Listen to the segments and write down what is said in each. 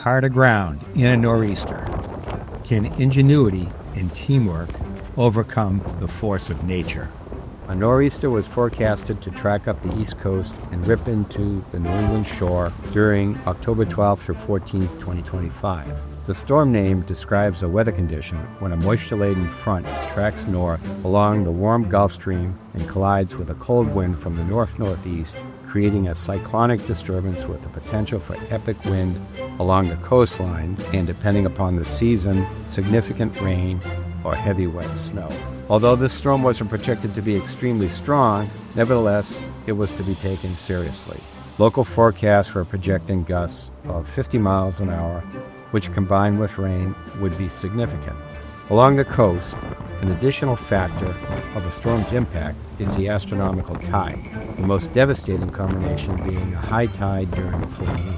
hard aground in a nor'easter. Can ingenuity and teamwork overcome the force of nature? A nor'easter was forecasted to track up the east coast and rip into the New England shore during October 12th through 14th, 2025. The storm name describes a weather condition when a moisture-laden front tracks north along the warm Gulf Stream and collides with a cold wind from the north-northeast, creating a cyclonic disturbance with the potential for epic wind along the coastline and, depending upon the season, significant rain or heavy wet snow. Although this storm wasn't projected to be extremely strong, nevertheless, it was to be taken seriously. Local forecasts were projecting gusts of 50 miles an hour, which combined with rain would be significant. Along the coast, an additional factor of a storm's impact is the astronomical tide, the most devastating combination being a high tide during a full moon.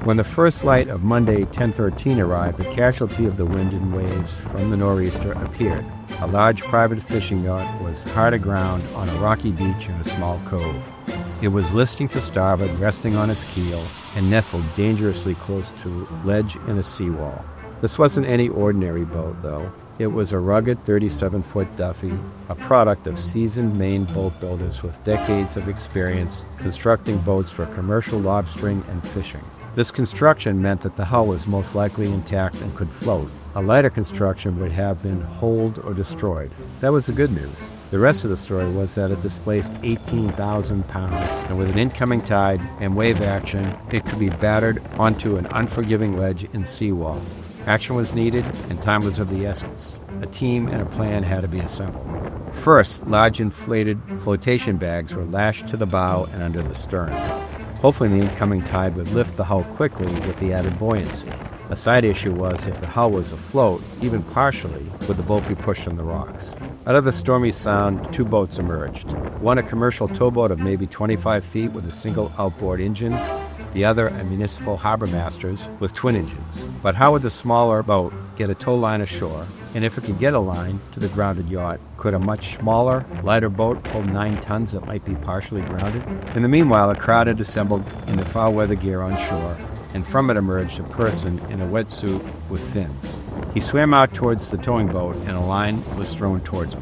When the first light of Monday, 10/13 arrived, the casualty of the wind and waves from the nor'easter appeared. A large private fishing yacht was hard aground on a rocky beach in a small cove. It was listing to starboard, resting on its keel, and nestled dangerously close to ledge in a seawall. This wasn't any ordinary boat, though. It was a rugged 37-foot Duffy, a product of seasoned Maine boat builders with decades of experience constructing boats for commercial lobstering and fishing. This construction meant that the hull was most likely intact and could float. A lighter construction would have been holed or destroyed. That was the good news. The rest of the story was that it displaced 18,000 pounds, and with an incoming tide and wave action, it could be battered onto an unforgiving ledge in seawall. Action was needed, and time was of the essence. A team and a plan had to be assembled. First, large inflated flotation bags were lashed to the bow and under the stern. Hopefully the incoming tide would lift the hull quickly with the added buoyancy. A side issue was if the hull was afloat, even partially, would the boat be pushed on the rocks. Out of the stormy sound, two boats emerged. One a commercial towboat of maybe 25 feet with a single outboard engine, the other a municipal harbor master's with twin engines. But how would the smaller boat get a tow line ashore? And if it could get a line to the grounded yacht, could a much smaller, lighter boat pull 9 tons that might be partially grounded? In the meanwhile, a crowd had assembled in their foul weather gear on shore, and from it emerged a person in a wetsuit with fins. He swam out towards the towing boat, and a line was thrown towards him.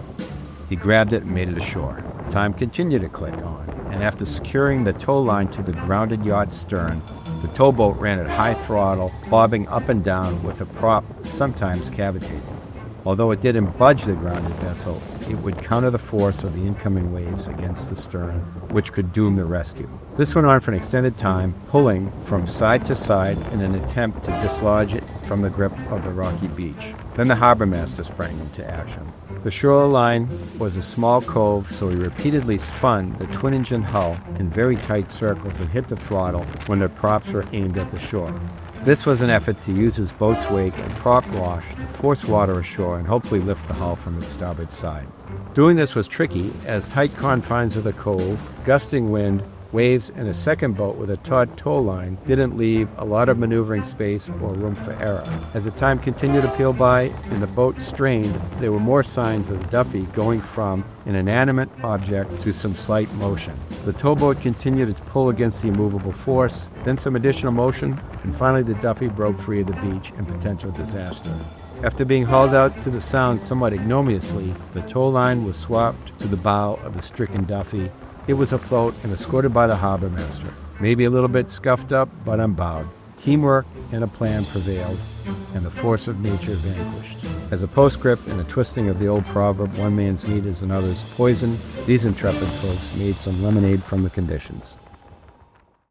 He grabbed it and made it ashore. Time continued to click on, and after securing the tow line to the grounded yacht's stern, the towboat ran at high throttle, bobbing up and down with the prop sometimes cavitating. Although it didn't budge the grounded vessel, it would counter the force of the incoming waves against the stern, which could doom the rescue. This went on for an extended time, pulling from side to side in an attempt to dislodge it from the grip of the rocky beach. Then the harbor master sprang into action. The shoreline was a small cove, so he repeatedly spun the twin-engine hull in very tight circles and hit the throttle when the props were aimed at the shore. This was an effort to use his boat's wake and prop wash to force water ashore and hopefully lift the hull from its starboard side. Doing this was tricky, as tight confines of the cove, gusting wind, waves, and a second boat with a taut tow line didn't leave a lot of maneuvering space or room for error. As the time continued to peel by and the boat strained, there were more signs of the Duffy going from an inanimate object to some slight motion. The towboat continued its pull against the immovable force, then some additional motion, and finally the Duffy broke free of the beach and potential disaster. After being hauled out to the sound somewhat ignominiously, the tow line was swapped to the bow of the stricken Duffy. It was afloat and escorted by the harbor master. Maybe a little bit scuffed up, but unbowed. Teamwork and a plan prevailed, and the force of nature vanquished. As a postscript and a twisting of the old proverb, one man's meat is another's poison, these intrepid folks made some lemonade from the conditions.